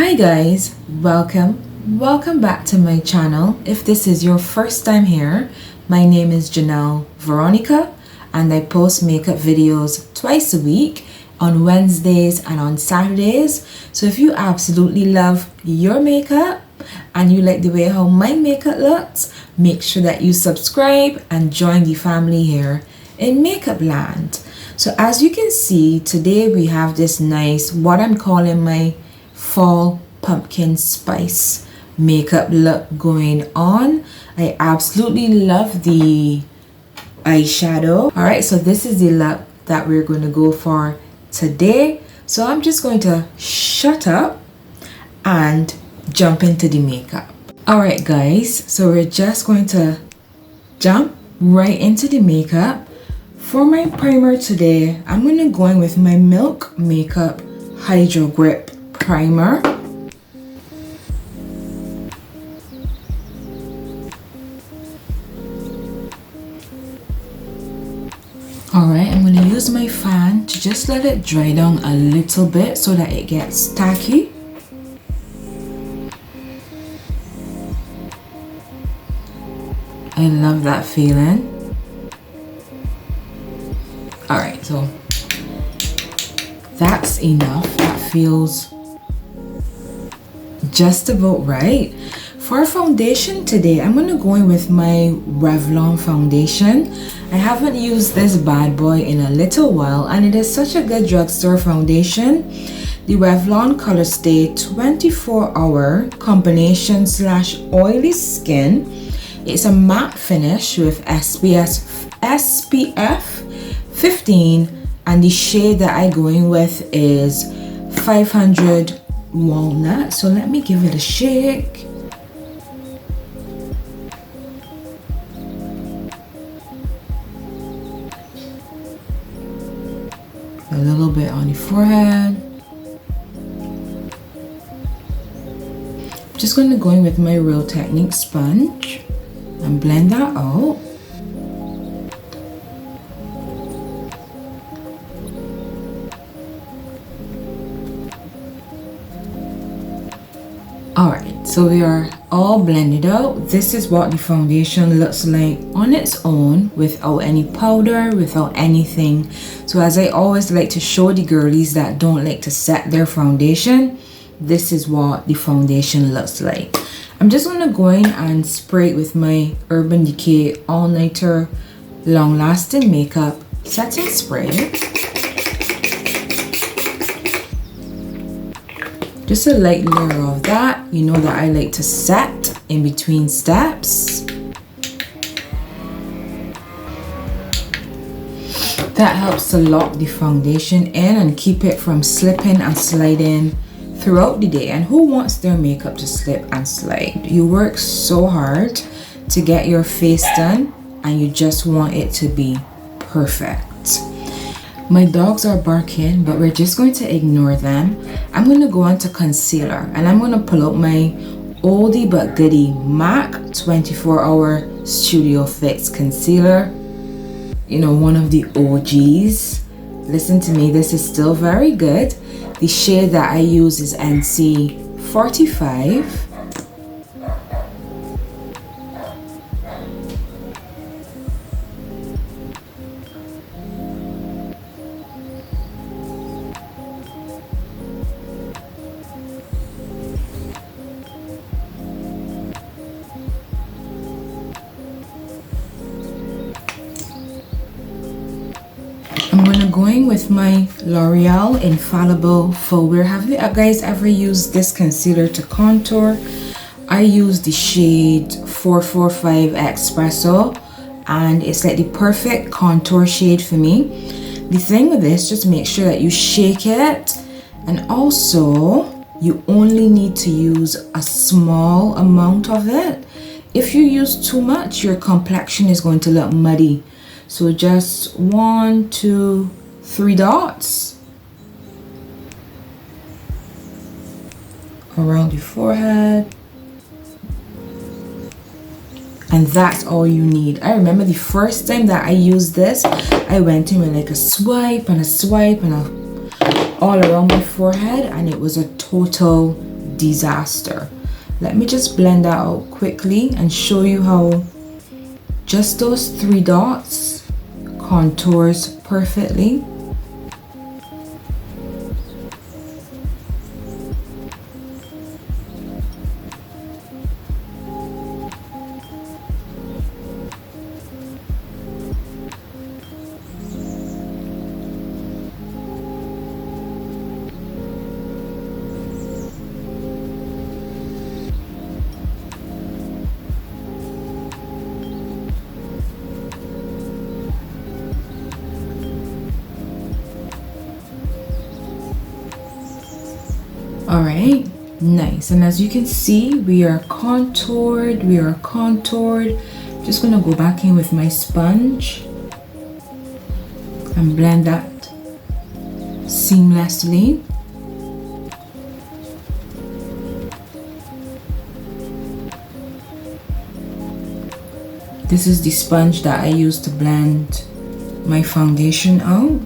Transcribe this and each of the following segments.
Hi guys, welcome back to my channel. If this is your first time here, my name is Janelle Veronica and I post makeup videos twice a week on Wednesdays and on Saturdays. So if you absolutely love your makeup and you like the way how my makeup looks, make sure that you subscribe and join the family here in Makeup Land. So as you can see, today we have this nice, what I'm calling my fall pumpkin spice makeup look going on. I absolutely love the eyeshadow. All right, so this is the look that we're going to go for today. So I'm just going to shut up and jump into the makeup. All right guys, so we're just going to jump right into the makeup. For my primer today, I'm going to go in with my Milk Makeup Hydro Grip Primer. Alright, I'm going to use my fan to just let it dry down a little bit so that it gets tacky. I love that feeling. Alright, so that's enough. That feels just about right. For foundation today, I'm going to go in with my Revlon foundation. I haven't used this bad boy in a little while and it is such a good drugstore foundation. The Revlon Color Stay 24-hour combination / oily skin. It's a matte finish with SPF 15 and the shade that I go in with is 500 Walnut. So let me give it a shake. A little bit on the forehead. I'm just going to go in with my Real Technique sponge and blend that out. Alright, so we are all blended out. This is what the foundation looks like on its own without any powder, without anything. So as I always like to show the girlies that don't like to set their foundation, this is what the foundation looks like. I'm just going to go in and spray it with my Urban Decay All Nighter Long Lasting Makeup Setting Spray. Just a light layer of that. You know that I like to set in between steps. That helps to lock the foundation in and keep it from slipping and sliding throughout the day. And who wants their makeup to slip and slide? You work so hard to get your face done and you just want it to be perfect. My dogs are barking, but we're just going to ignore them. I'm going to go on to concealer and I'm going to pull out my oldie but goodie MAC 24-hour Studio Fix concealer. You know, one of the OGs. Listen to me, this is still very good. The shade that I use is NC 45. I'm gonna go in with my L'Oreal Infallible Full Wear. Have you guys ever used this concealer to contour? I use the shade 445 Espresso and it's like the perfect contour shade for me. The thing with this, just make sure that you shake it, and also you only need to use a small amount of it. If you use too much, your complexion is going to look muddy. So just 1, 2, 3 dots around the forehead. And that's all you need. I remember the first time that I used this, I went in with like a swipe and a swipe and a all around my forehead, and it was a total disaster. Let me just blend that out quickly and show you how just those 3 dots contours perfectly. All right, nice. And as you can see, we are contoured. Just gonna go back in with my sponge and blend that seamlessly. This is the sponge that I use to blend my foundation out.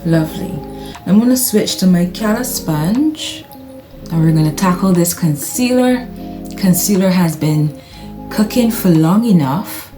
Lovely. I'm going to switch to my Cala sponge and we're going to tackle this concealer. Concealer has been cooking for long enough.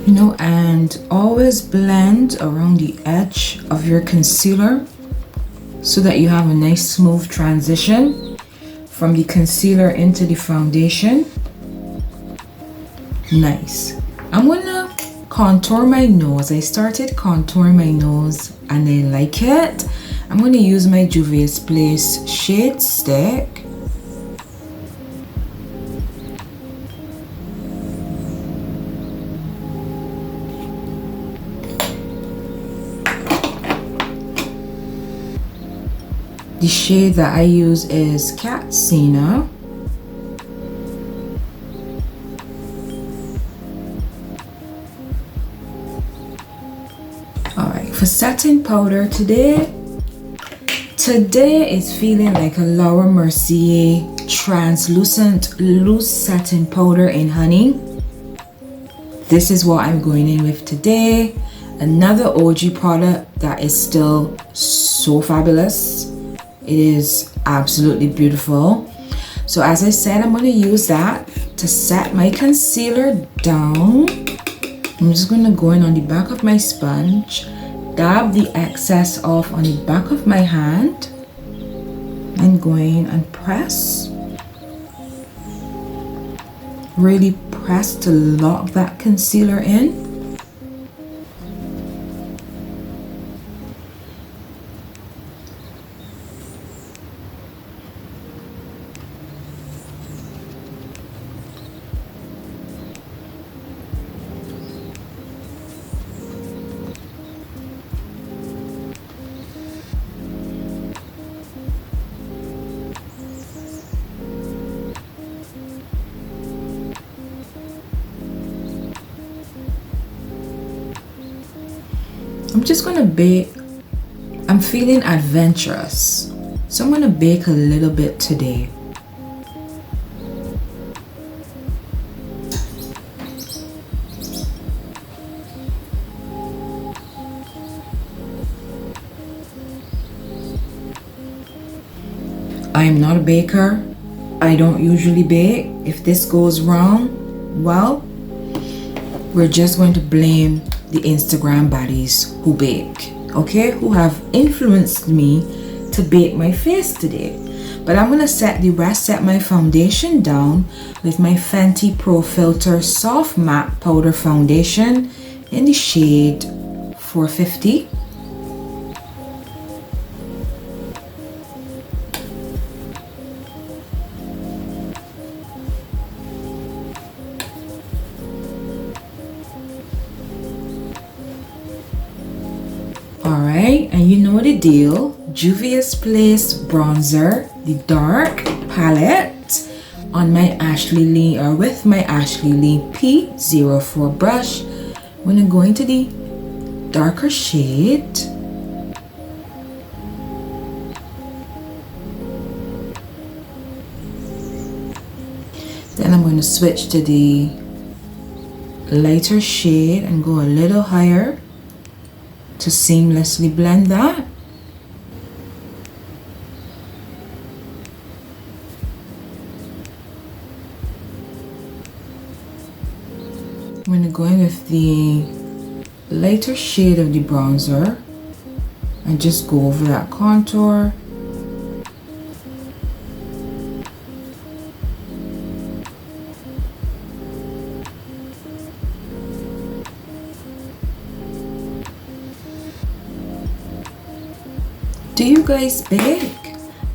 You know, and always blend around the edge of your concealer so that you have a nice smooth transition from the concealer into the foundation. Nice. I'm gonna contour my nose. I started contouring my nose and I like it. I'm gonna use my Juvia's Place shade stick. The shade that I use is Katsina. Alright, for setting powder today is feeling like a Laura Mercier translucent loose setting powder in honey. This is what I'm going in with today. Another OG product that is still so fabulous. It is absolutely beautiful. So as I said, I'm going to use that to set my concealer down. I'm just going to go in on the back of my sponge, dab the excess off on the back of my hand, and go in and press. Really press to lock that concealer in. I'm just gonna bake. I'm feeling adventurous, so I'm gonna bake a little bit today. I am not a baker. I don't usually bake. If this goes wrong, well, we're just going to blame the Instagram baddies who bake, okay, who have influenced me to bake my face today. But I'm gonna set my foundation down with my Fenty Pro Filter Soft Matte Powder Foundation in the shade 450. Alright, and you know the deal. Juvia's Place bronzer the dark palette on my Ashley Lee, or with my Ashley Lee P04 brush. I'm going to go into the darker shade. Then I'm going to switch to the lighter shade and go a little higher to seamlessly blend that. I'm going to go in with the lighter shade of the bronzer and just go over that contour. Do you guys bake?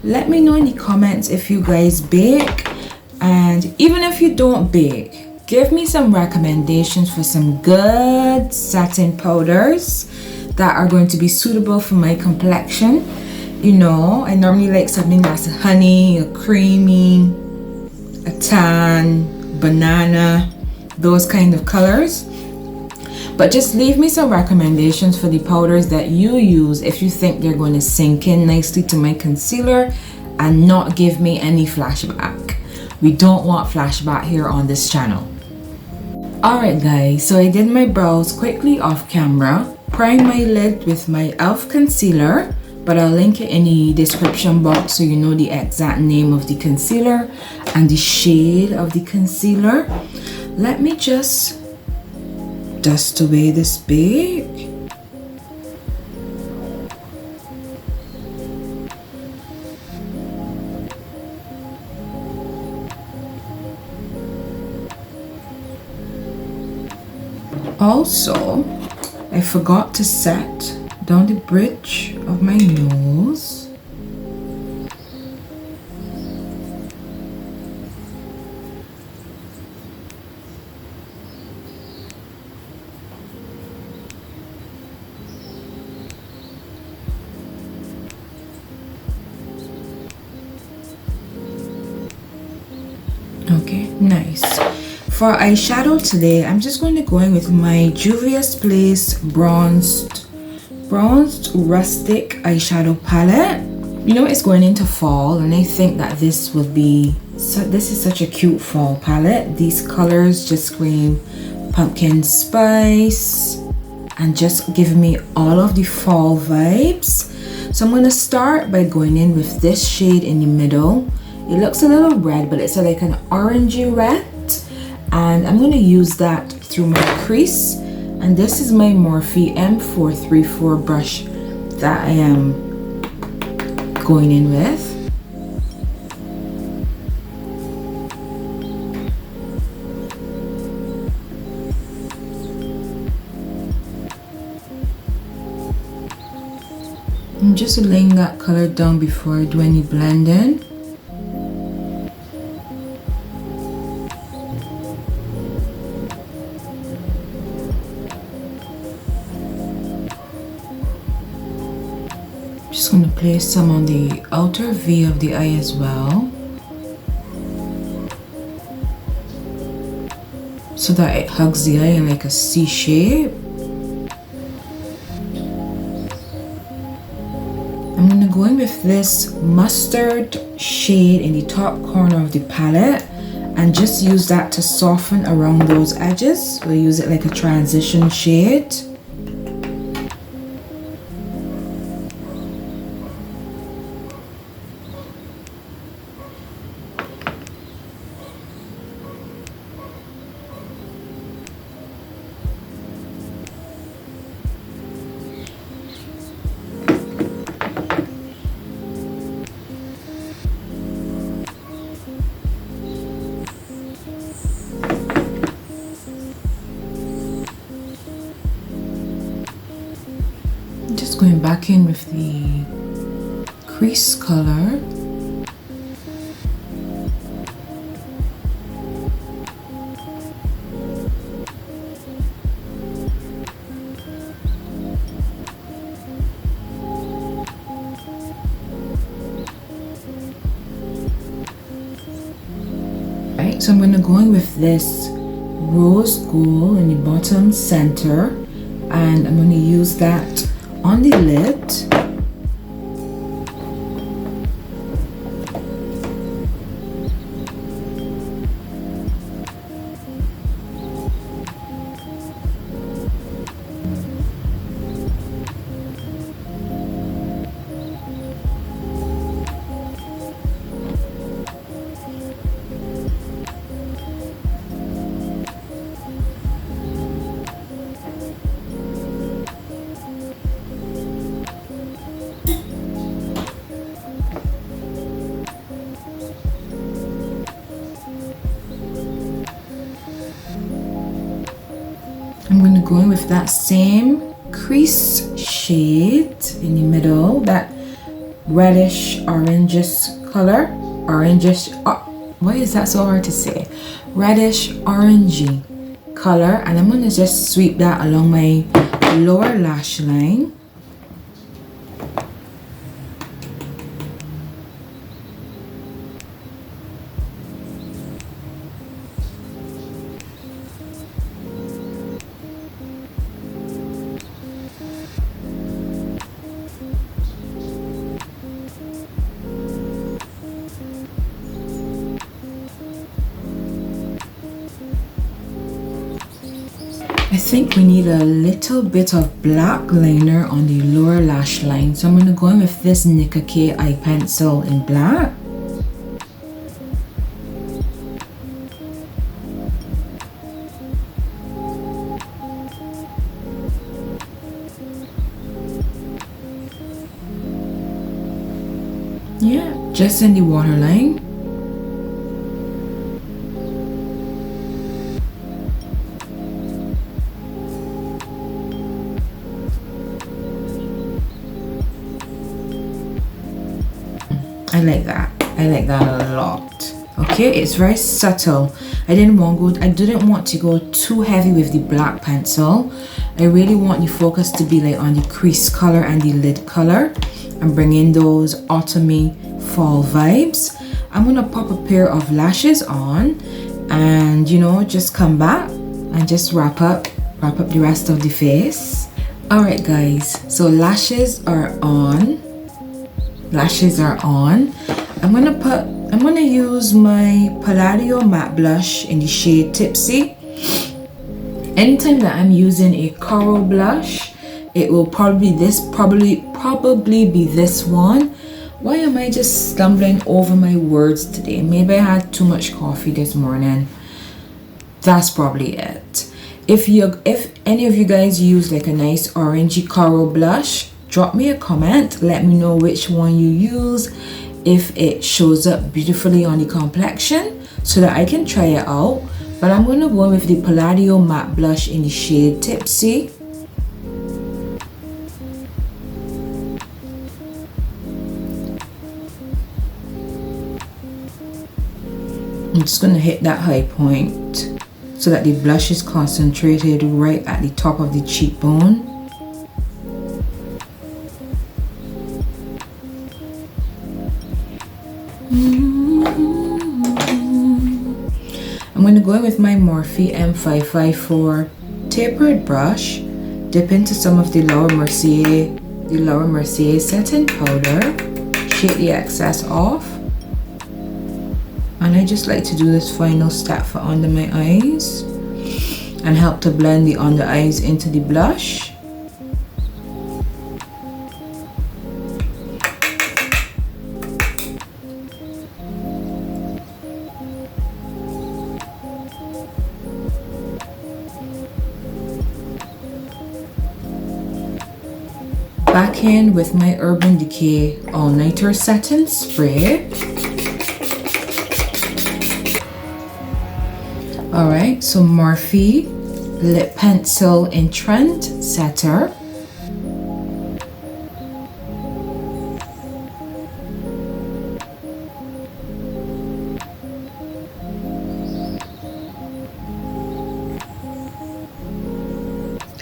Let me know in the comments if you guys bake, and even if you don't bake, give me some recommendations for some good satin powders that are going to be suitable for my complexion. You know, I normally like something that's a honey, a creamy, a tan, banana, those kind of colors. But just leave me some recommendations for the powders that you use if you think they're going to sink in nicely to my concealer and not give me any flashback. We don't want flashback here on this channel. Alright guys, so I did my brows quickly off camera, primed my lid with my e.l.f. concealer, but I'll link it in the description box so you know the exact name of the concealer and the shade of the concealer. Let me just dust away this bake. Also, I forgot to set down the bridge of my nose. Okay, nice. For eyeshadow today, I'm just going to go in with my Juvia's Place bronzed rustic eyeshadow palette. You know, it's going into fall, and I think that this would be this is such a cute fall palette. These colors just scream pumpkin spice and just give me all of the fall vibes. So I'm going to start by going in with this shade in the middle. It looks a little red, but it's like an orangey red, and I'm going to use that through my crease. And this is my Morphe M434 brush that I am going in with. I'm just laying that color down before I do any blending. Just going to place some on the outer V of the eye as well, so that it hugs the eye in like a C shape. I'm going to go in with this mustard shade in the top corner of the palette and just use that to soften around those edges. We'll use it like a transition shade. Just going back in with the crease color. Alright, so I'm going to go in with this rose gold in the bottom center, and I'm going to use that on the lid. I'm going to go in with that same crease shade in the middle, that reddish orangish color, why is that so hard to say? Reddish orangey color, and I'm going to just sweep that along my lower lash line. I think we need a little bit of black liner on the lower lash line, so I'm going to go in with this Nicka K eye pencil in black. Yeah, just in the waterline. I like that. I like that a lot. Okay, it's very subtle. I didn't want to go too heavy with the black pencil. I really want the focus to be like on the crease color and the lid color. I'm bringing those autumny fall vibes. I'm gonna pop a pair of lashes on, and you know, just come back and just wrap up the rest of the face. All right, guys. So lashes are on. I'm gonna use my Palladio matte blush in the shade Tipsy. Anytime that I'm using a coral blush, it will probably be this one. Why am I just stumbling over my words today? Maybe I had too much coffee this morning. That's probably it. If any of you guys use like a nice orangey coral blush, drop me a comment, let me know which one you use, if it shows up beautifully on the complexion so that I can try it out. But I'm going to go with the Palladio matte blush in the shade Tipsy. I'm just going to hit that high point so that the blush is concentrated right at the top of the cheekbone. I'm going to go in with my Morphe M554 tapered brush, dip into some of the Laura Mercier setting powder, shake the excess off, and I just like to do this final step for under my eyes and help to blend the under eyes into the blush. Back in with my Urban Decay All Nighter Setting Spray. Alright, so Morphe Lip Pencil in Trend Setter.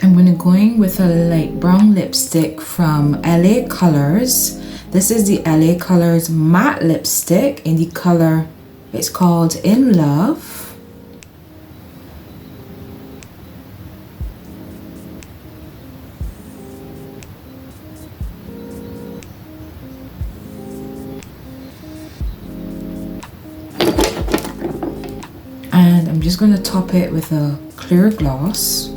I'm going to go in with a light brown lipstick from LA Colors. This is the LA Colors matte lipstick in the color It's called In Love. And I'm just going to top it with a clear gloss.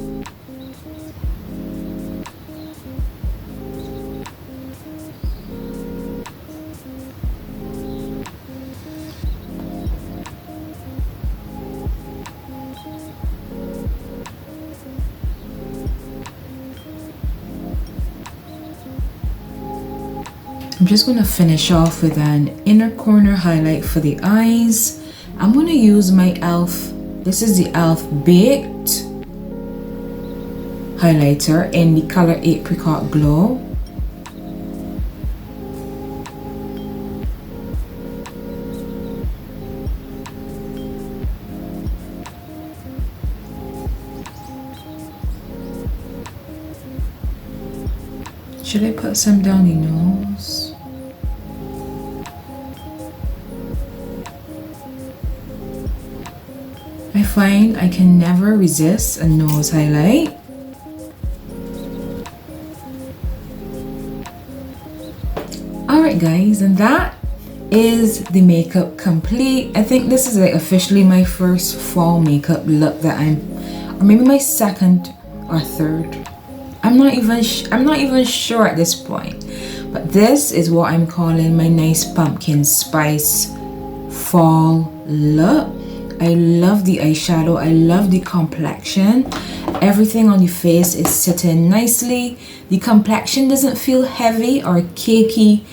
I'm just going to finish off with an inner corner highlight for the eyes. I'm going to use my e.l.f. This is the e.l.f. Baked highlighter in the color Apricot Glow. Should I put some down the nose? I find I can never resist a nose highlight. Alright guys, and that is the makeup complete. I think this is like officially my first fall makeup look that or maybe my second or third. I'm not even sure at this point. But this is what I'm calling my nice pumpkin spice fall look. I love the eyeshadow, I love the complexion. Everything on the face is sitting nicely. The complexion doesn't feel heavy or cakey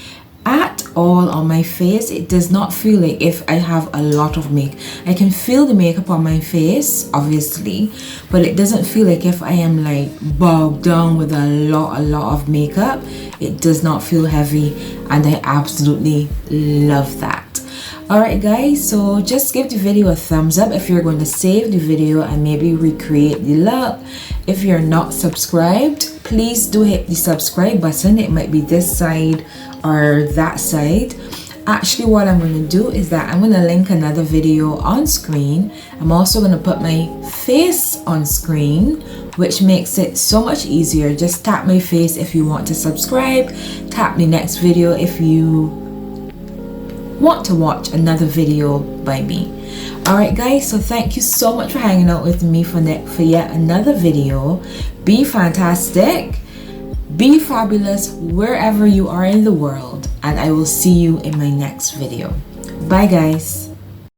at all on my face. It does not feel like if I have a lot of makeup. I can feel the makeup on my face, obviously, but it doesn't feel like if I am like bogged down with a lot of makeup. It does not feel heavy, and I absolutely love that. Alright guys, so just give the video a thumbs up if you're going to save the video and maybe recreate the look. If you're not subscribed, please do hit the subscribe button. It might be this side or that side. Actually, what I'm going to do is that I'm going to link another video on screen. I'm also going to put my face on screen, which makes it so much easier. Just tap my face if you want to subscribe. Tap the next video if you want to watch another video by me. Alright guys, so thank you so much for hanging out with me for yet another video. Be fantastic, be fabulous wherever you are in the world, and I will see you in my next video. Bye guys.